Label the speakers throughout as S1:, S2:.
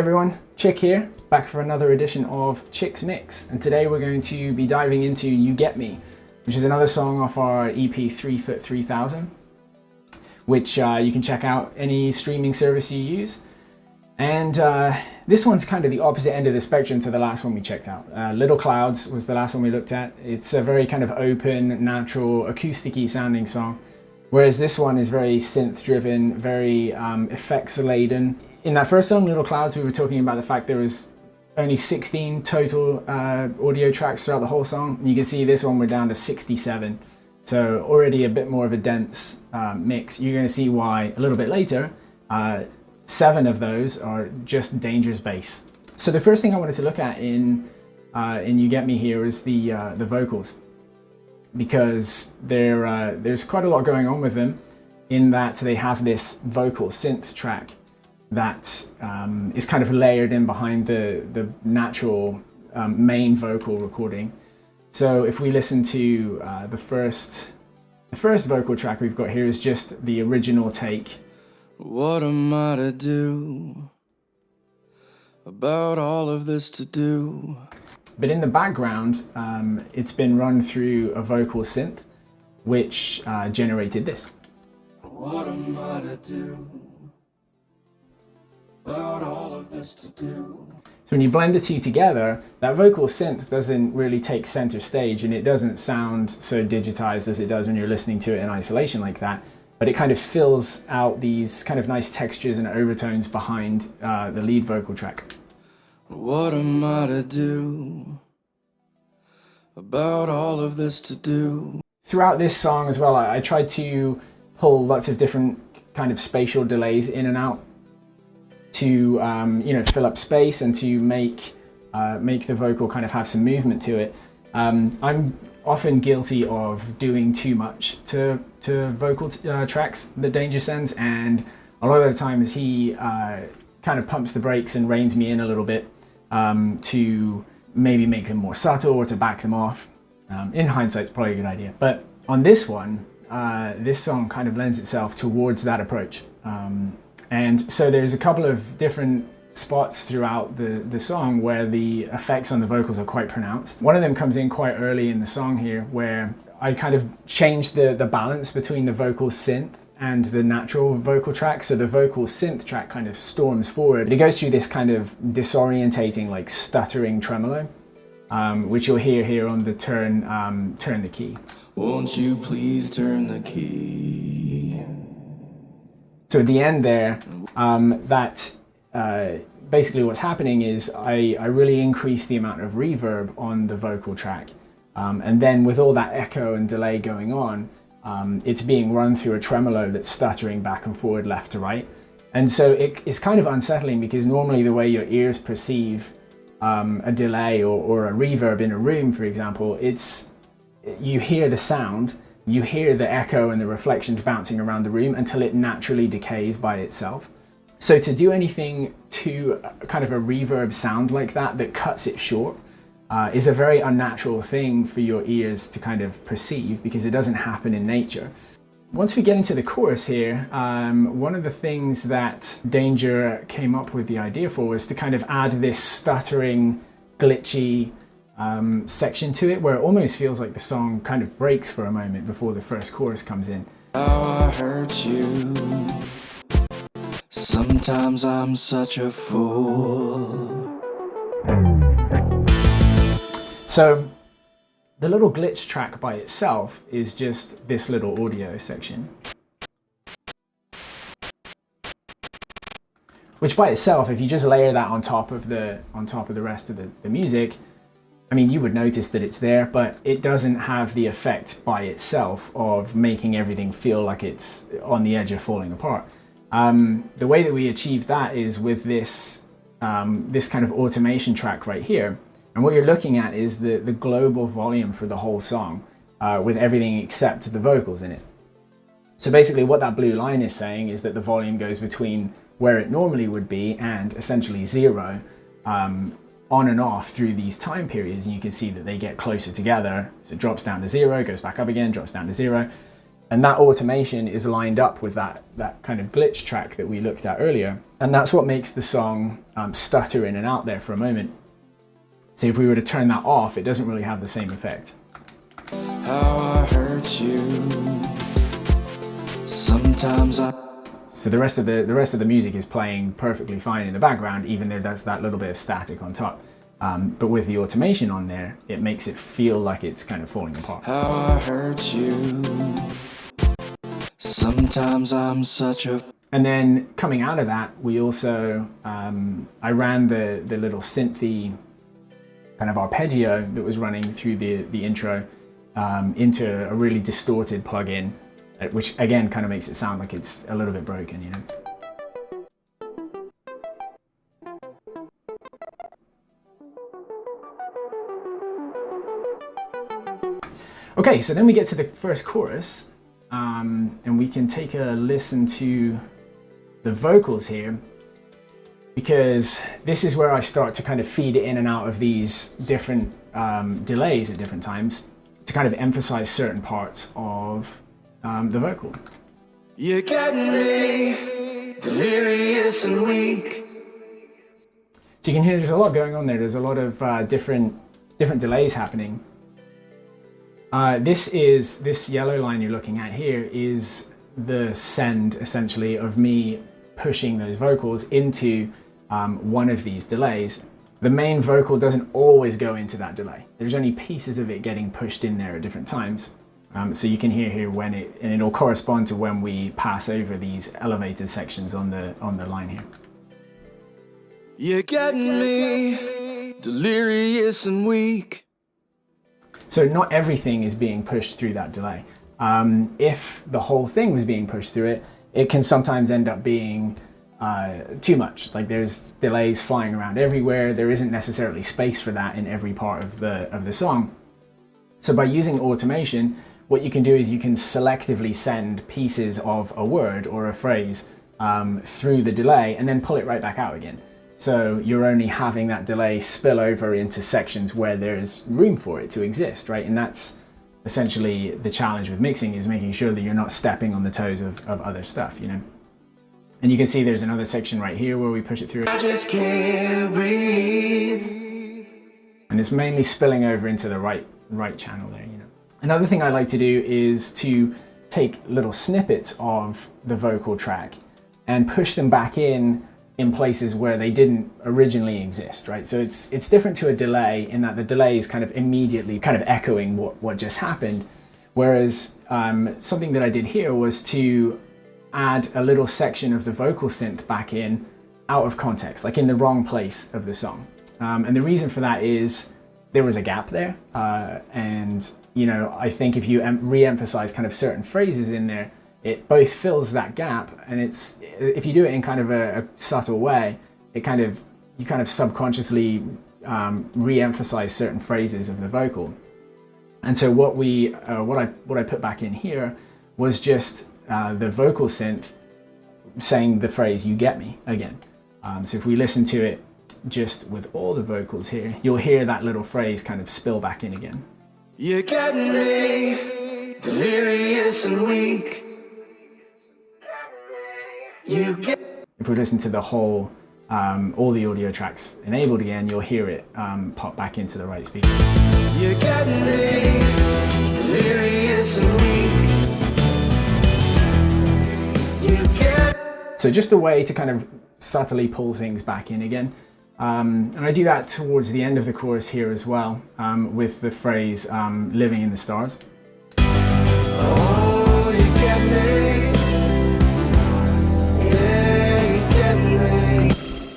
S1: everyone, Chick here, back for another edition of Chick's Mix, and today we're going to be diving into You Get Me, which is another song off our EP 3 Foot 3000, which you can check out any streaming service you use. And this one's kind of the opposite end of the spectrum to the last one we checked out. Little Clouds was the last one we looked at. It's a very kind of open, natural, acoustic-y sounding song, whereas this one is very synth-driven, very effects-laden. In that first song, Little Clouds, we were talking about the fact there was only 16 total audio tracks throughout the whole song. And you can see this one we're down to 67. So already a bit more of a dense mix. You're going to see why a little bit later. 7 of those are just dangerous bass. So the first thing I wanted to look at in You Get Me here is the vocals, because there's quite a lot going on with them, in that they have this vocal synth track that is kind of layered in behind the natural main vocal recording. So if we listen to the first vocal track we've got here is just the original take.
S2: What am I to do about all of this to do?
S1: But in the background, it's been run through a vocal synth, which generated this.
S2: What am I to do about all of this to do?
S1: So when you blend the two together, that vocal synth doesn't really take center stage, and it doesn't sound so digitized as it does when you're listening to it in isolation like that. But it kind of fills out these kind of nice textures and overtones behind the lead vocal track.
S2: What am I to do about all of this to do?
S1: Throughout this song as well, I tried to pull lots of different kind of spatial delays in and out to fill up space and to make the vocal kind of have some movement to it. I'm often guilty of doing too much to vocal tracks that Danger sends, and a lot of the times he kind of pumps the brakes and reins me in a little bit to maybe make them more subtle or to back them off. In hindsight, it's probably a good idea. But on this one, this song kind of lends itself towards that approach. And so there's a couple of different spots throughout the song where the effects on the vocals are quite pronounced. One of them comes in quite early in the song here, where I kind of changed the balance between the vocal synth and the natural vocal track. So the vocal synth track kind of storms forward. It goes through this kind of disorientating, like stuttering tremolo, which you'll hear here on the turn the key.
S2: Won't you please turn the key?
S1: So at the end there, basically what's happening is I really increase the amount of reverb on the vocal track. And then with all that echo and delay going on, it's being run through a tremolo that's stuttering back and forward, left to right. And so it's kind of unsettling, because normally the way your ears perceive a delay or a reverb in a room, for example, you hear the sound, you hear the echo and the reflections bouncing around the room until it naturally decays by itself. So to do anything to kind of a reverb sound like that cuts it short is a very unnatural thing for your ears to kind of perceive, because it doesn't happen in nature. Once we get into the chorus here, one of the things that Danger came up with the idea for was to kind of add this stuttering, glitchy section to it, where it almost feels like the song kind of breaks for a moment before the first chorus comes in.
S2: How I hurt you. Sometimes I'm such a fool.
S1: So the little glitch track by itself is just this little audio section, which by itself, if you just layer that on top of the rest of the music, I mean, you would notice that it's there, but it doesn't have the effect by itself of making everything feel like it's on the edge of falling apart. The way that we achieve that is with this kind of automation track right here. And what you're looking at is the global volume for the whole song, with everything except the vocals in it. So basically what that blue line is saying is that the volume goes between where it normally would be and essentially 0, on and off through these time periods. And you can see that they get closer together. So it drops down to 0, goes back up again, drops down to 0. And that automation is lined up with that kind of glitch track that we looked at earlier. And that's what makes the song stutter in and out there for a moment. So if we were to turn that off, it doesn't really have the same effect.
S2: How I hurt you. Sometimes I.
S1: So the rest of the music is playing perfectly fine in the background, even though there's that little bit of static on top. But with the automation on there, it makes it feel like it's kind of falling apart.
S2: How I hurt you. Sometimes I'm such a.
S1: And then coming out of that, we also, I ran the little synthy kind of arpeggio that was running through the intro into a really distorted plugin, which again kind of makes it sound like it's a little bit broken, you know. Okay, so then we get to the first chorus, and we can take a listen to the vocals here, because this is where I start to kind of feed it in and out of these different delays at different times to kind of emphasize certain parts of the vocal.
S2: You're getting me delirious and weak.
S1: So you can hear there's a lot going on there. There's a lot of different delays happening. This yellow line you're looking at here is the send, essentially, of me pushing those vocals into one of these delays. The main vocal doesn't always go into that delay. There's only pieces of it getting pushed in there at different times. So you can hear here when and it'll correspond to when we pass over these elevated sections on the line here.
S2: You're getting me delirious and weak.
S1: So not everything is being pushed through that delay. If the whole thing was being pushed through it, it can sometimes end up being too much. Like there's delays flying around everywhere. There isn't necessarily space for that in every part of the song. So by using automation, what you can do is you can selectively send pieces of a word or a phrase through the delay and then pull it right back out again. So you're only having that delay spill over into sections where there's room for it to exist, right? And that's essentially the challenge with mixing, is making sure that you're not stepping on the toes of other stuff, you know? And you can see there's another section right here where we push it through.
S2: I just can't breathe.
S1: And it's mainly spilling over into the right channel there, you know? Another thing I like to do is to take little snippets of the vocal track and push them back in places where they didn't originally exist, right? So it's different to a delay in that the delay is kind of immediately kind of echoing what just happened. Whereas something that I did here was to add a little section of the vocal synth back in out of context, like in the wrong place of the song. And the reason for that is there was a gap there. And, you know, I think if you re-emphasize kind of certain phrases in there, it both fills that gap, and if you do it in kind of a subtle way, you kind of subconsciously re-emphasize certain phrases of the vocal. And so what I put back in here was just the vocal synth saying the phrase "you get me" again. So if we listen to it just with all the vocals here, you'll hear that little phrase kind of spill back in again.
S2: You're getting me delirious and weak.
S1: If we listen to the whole, all the audio tracks enabled again, you'll hear it pop back into the right speaker.
S2: You're getting me delirious and weak.
S1: So just a way to kind of subtly pull things back in again. And I do that towards the end of the chorus here as well, with the phrase "living in the stars."
S2: Oh, you get me.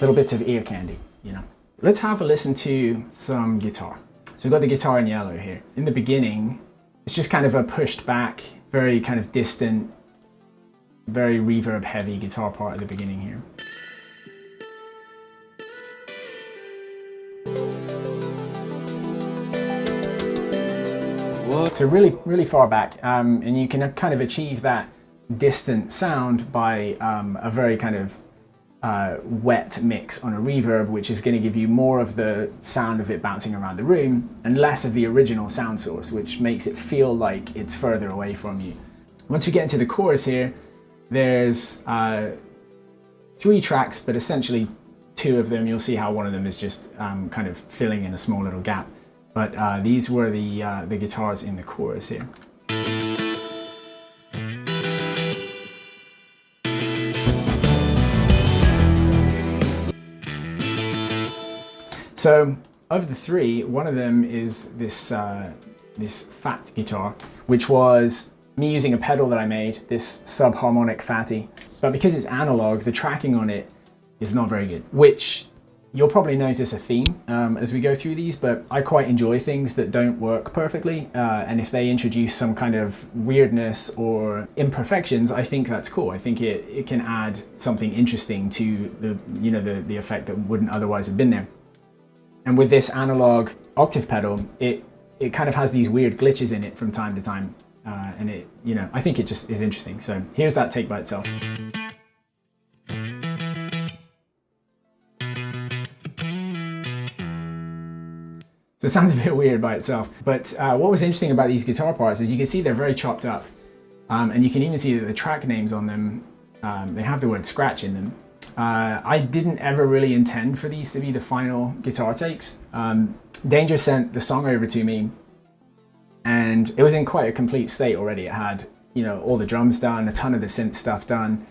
S1: Little bits of ear candy, you know. Let's have a listen to some guitar. So we've got the guitar in yellow here. In the beginning, it's just kind of a pushed back, very kind of distant, very reverb heavy guitar part at the beginning here. So really far back, and you can kind of achieve that distant sound by a very kind of wet mix on a reverb, which is going to give you more of the sound of it bouncing around the room and less of the original sound source, which makes it feel like it's further away from you. Once we get into the chorus here, there's 3 tracks, but essentially 2 of them, you'll see how one of them is just kind of filling in a small little gap. But these were the guitars in the chorus here. So of the 3, one of them is this this fat guitar, which was me using a pedal that I made, this subharmonic fatty. But because it's analog, the tracking on it is not very good, which you'll probably notice a theme as we go through these, but I quite enjoy things that don't work perfectly. And if they introduce some kind of weirdness or imperfections, I think that's cool. I think it can add something interesting to the effect that wouldn't otherwise have been there. And with this analog octave pedal, it kind of has these weird glitches in it from time to time. And I think it just is interesting. So here's that take by itself. So it sounds a bit weird by itself. But what was interesting about these guitar parts is you can see they're very chopped up. And you can even see that the track names on them, they have the word scratch in them. I didn't ever really intend for these to be the final guitar takes. Danger sent the song over to me, and it was in quite a complete state already. It had, all the drums done, a ton of the synth stuff done.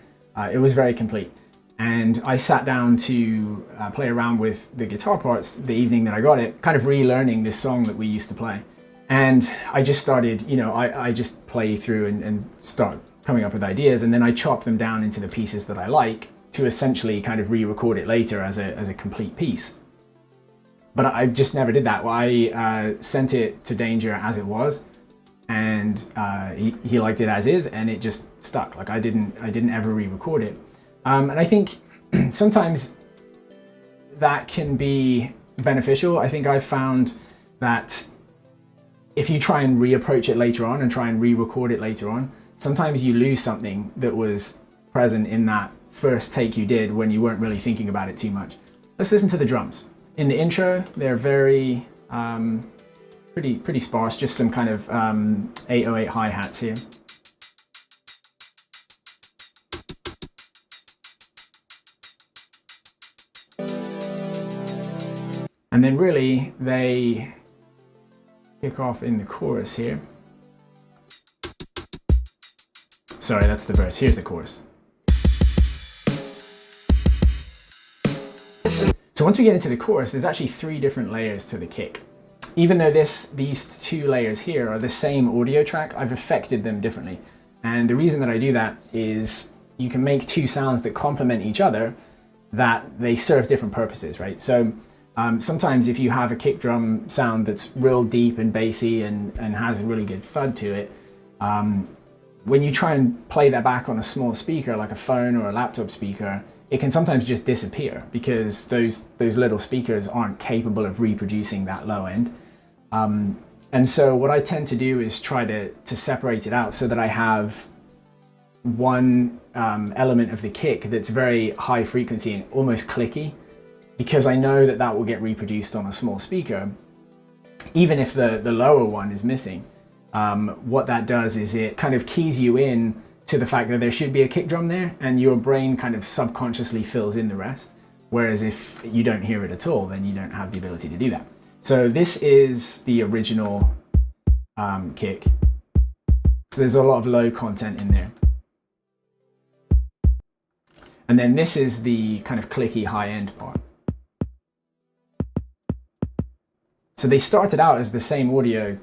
S1: It was very complete. And I sat down to play around with the guitar parts the evening that I got it, kind of relearning this song that we used to play. And I just started, I just play through and start coming up with ideas, and then I chop them down into the pieces that I like to essentially kind of re-record it later as a complete piece. But I just never did that. I sent it to Danger as it was, and he liked it as is, and it just stuck. Like I didn't ever re-record it. And I think sometimes that can be beneficial. I think I've found that if you try and reapproach it later on and try and re-record it later on, sometimes you lose something that was present in that first take you did when you weren't really thinking about it too much. Let's listen to the drums. In the intro, they're very pretty sparse, just some kind of 808 hi-hats here. And then really they kick off in the chorus here. Sorry, that's the verse. Here's the chorus. So once we get into the chorus, there's actually 3 different layers to the kick. Even though these 2 layers here are the same audio track, I've affected them differently. And the reason that I do that is you can make 2 sounds that complement each other, that they serve different purposes, right? So sometimes if you have a kick drum sound that's real deep and bassy and has a really good thud to it, when you try and play that back on a small speaker like a phone or a laptop speaker, it can sometimes just disappear because those little speakers aren't capable of reproducing that low end. And so what I tend to do is try to separate it out so that I have one element of the kick that's very high frequency and almost clicky, because I know that that will get reproduced on a small speaker, even if the lower one is missing. What that does is it kind of keys you in to the fact that there should be a kick drum there, and your brain kind of subconsciously fills in the rest. Whereas if you don't hear it at all, then you don't have the ability to do that. So this is the original kick. So there's a lot of low content in there. And then this is the kind of clicky high end part. So they started out as the same audio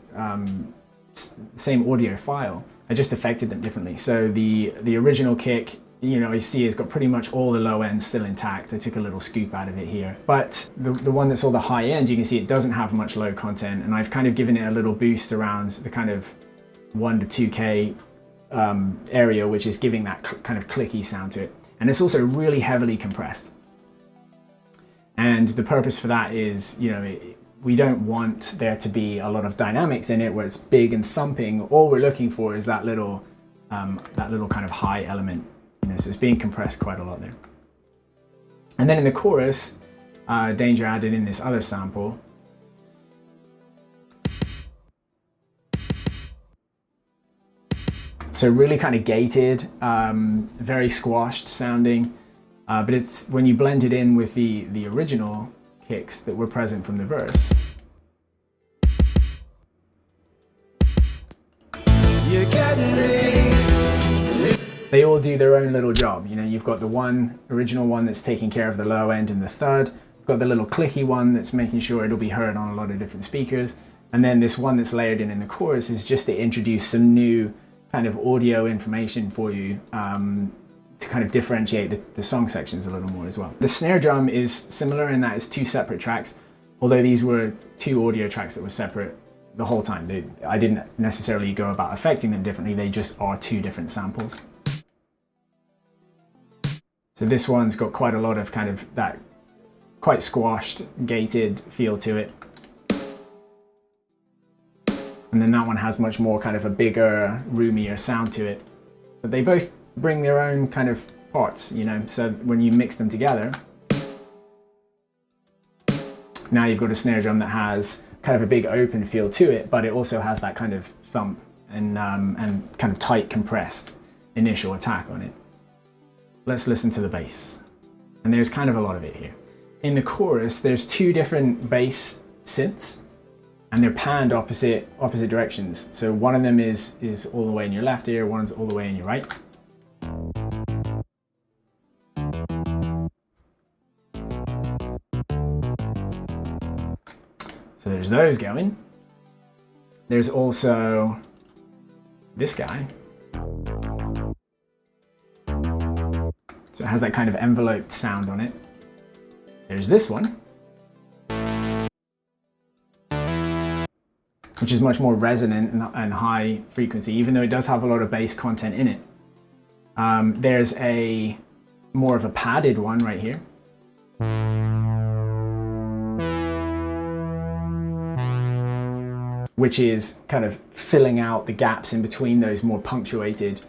S1: file. I just affected them differently. So the original kick, you see has got pretty much all the low end still intact. I took a little scoop out of it here. But the one that's all the high end, you can see it doesn't have much low content, and I've kind of given it a little boost around the kind of 1 to 2K area, which is giving that kind of clicky sound to it. And it's also really heavily compressed. And the purpose for that is, we don't want there to be a lot of dynamics in it where it's big and thumping. All we're looking for is that little kind of high element. So it's being compressed quite a lot there. And then in the chorus, Danger added in this other sample. So really kind of gated, very squashed sounding, but it's when you blend it in with the original kicks that were present from the verse. They all do their own little job. You know, you've got the original one that's taking care of the low end and the third. You've got the little clicky one that's making sure it'll be heard on a lot of different speakers. And then this one that's layered in the chorus is just to introduce some new kind of audio information for you to kind of differentiate the song sections a little more as well. The snare drum is similar in that it's two separate tracks, although these were two audio tracks that were separate the whole time. I didn't necessarily go about affecting them differently, they just are two different samples. So this one's got quite a lot of kind of that quite squashed, gated feel to it. And then that one has much more kind of a bigger, roomier sound to it. But they both bring their own kind of parts, you know, so when you mix them together, now you've got a snare drum that has kind of a big open feel to it, but it also has that kind of thump and kind of tight, compressed initial attack on it. Let's listen to the bass. And there's kind of a lot of it here. In the chorus, there's two different bass synths, and they're panned opposite directions. So one of them is all the way in your left ear, one's all the way in your right. So there's those going. There's also this guy. So it has that kind of enveloped sound on it. There's this one, which is much more resonant and high frequency, even though it does have a lot of bass content in it. There's a more of a padded one right here. Which is kind of filling out the gaps in between those more punctuated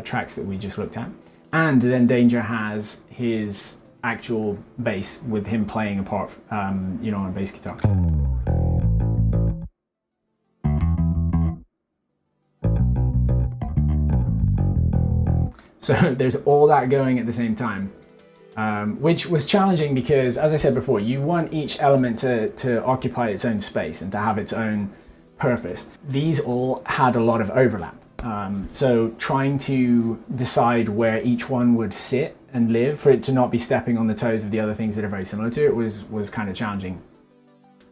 S1: tracks that we just looked at. And then Danger has his actual bass with him playing a part, you know, on a bass guitar. So there's all that going at the same time, which was challenging because, as I said before, you want each element to occupy its own space and to have its own purpose. These all had a lot of overlap. So trying to decide where each one would sit and live for it to not be stepping on the toes of the other things that are very similar to it was kind of challenging.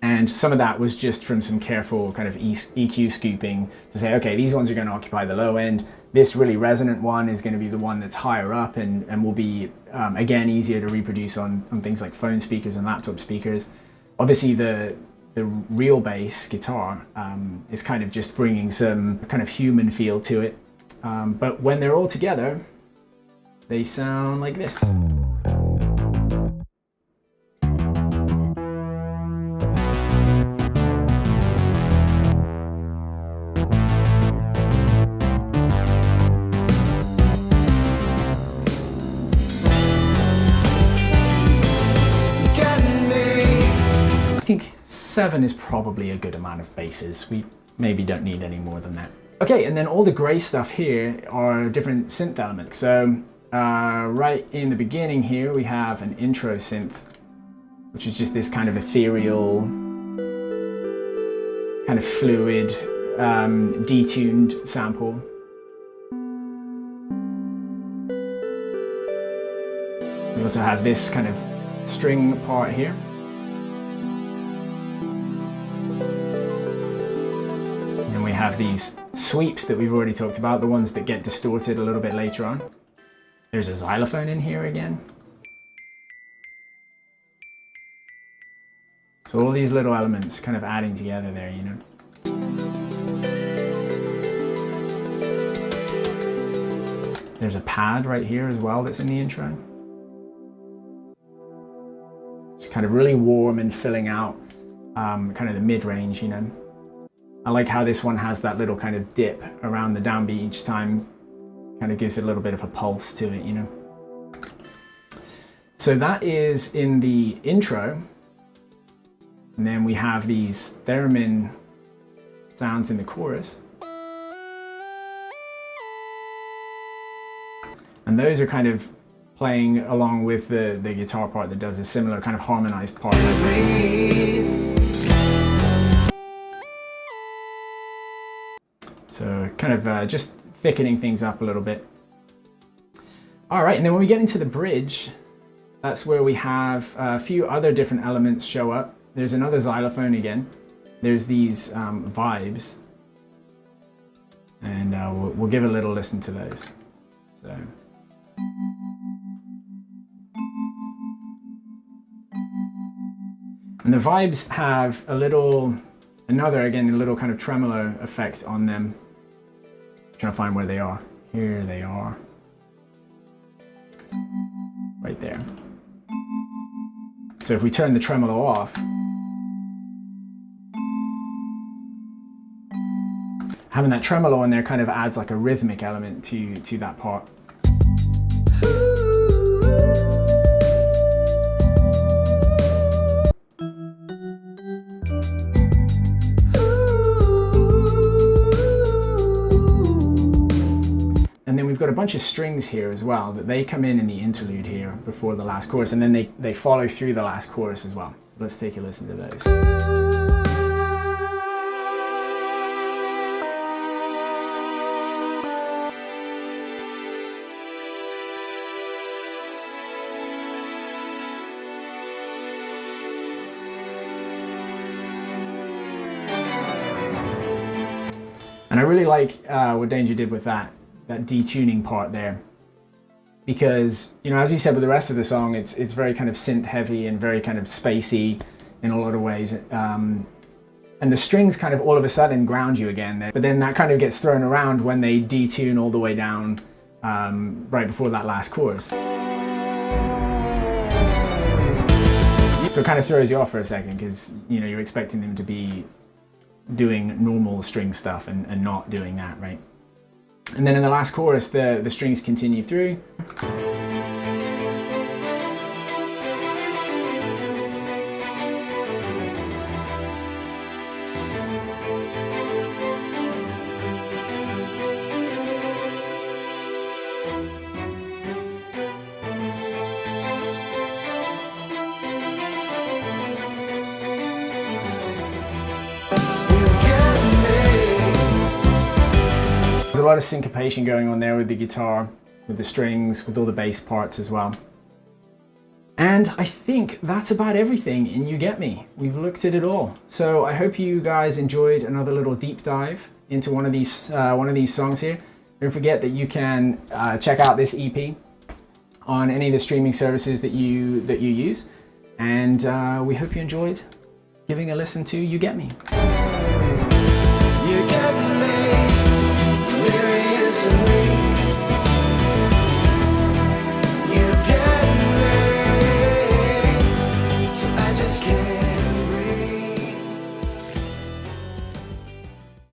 S1: And some of that was just from some careful kind of EQ scooping to say, okay, these ones are going to occupy the low end. This really resonant one is going to be the one that's higher up and will be, again, easier to reproduce on things like phone speakers and laptop speakers. Obviously, the real bass guitar is kind of just bringing some kind of human feel to it. But when they're all together, they sound like this. I think 7 is probably a good amount of basses. We maybe don't need any more than that. Okay, and then all the gray stuff here are different synth elements. So right in the beginning here, we have an intro synth, which is just this kind of ethereal, kind of fluid, detuned sample. We also have this kind of string part here. And we have these sweeps that we've already talked about, the ones that get distorted a little bit later on. There's a xylophone in here again. So all these little elements kind of adding together there, you know. There's a pad right here as well that's in the intro. Just kind of really warm and filling out kind of the mid-range, you know. I like how this one has that little kind of dip around the downbeat each time. Kind of gives it a little bit of a pulse to it, you know. So that is in the intro. And then we have these theremin sounds in the chorus. And those are kind of playing along with the guitar part that does a similar kind of harmonized part. So kind of just thickening things up a little bit. All right, and then when we get into the bridge, that's where we have a few other different elements show up. There's another xylophone again. There's these vibes. And we'll give a little listen to those. So. And the vibes have a little kind of tremolo effect on them. I'm trying to find where they are. Here they are. Right there. So if we turn the tremolo off, having that tremolo in there kind of adds like a rhythmic element to that part. And then we've got a bunch of strings here as well, that they come in the interlude here before the last chorus, and then they follow through the last chorus as well. Let's take a listen to those. And I really like what Danger did with that detuning part there, because, you know, as we said with the rest of the song, it's very kind of synth heavy and very kind of spacey in a lot of ways, and the strings kind of all of a sudden ground you again there. But then that kind of gets thrown around when they detune all the way down right before that last chorus. So it kind of throws you off for a second, because, you know, you're expecting them to be doing normal string stuff and not doing that, right? And then in the last chorus, the strings continue through. There's a lot of syncopation going on there with the guitar, with the strings, with all the bass parts as well. And I think that's about everything in You Get Me. We've looked at it all. So I hope you guys enjoyed another little deep dive into one of these songs here. Don't forget that you can check out this EP on any of the streaming services that you use. And we hope you enjoyed giving a listen to You Get Me.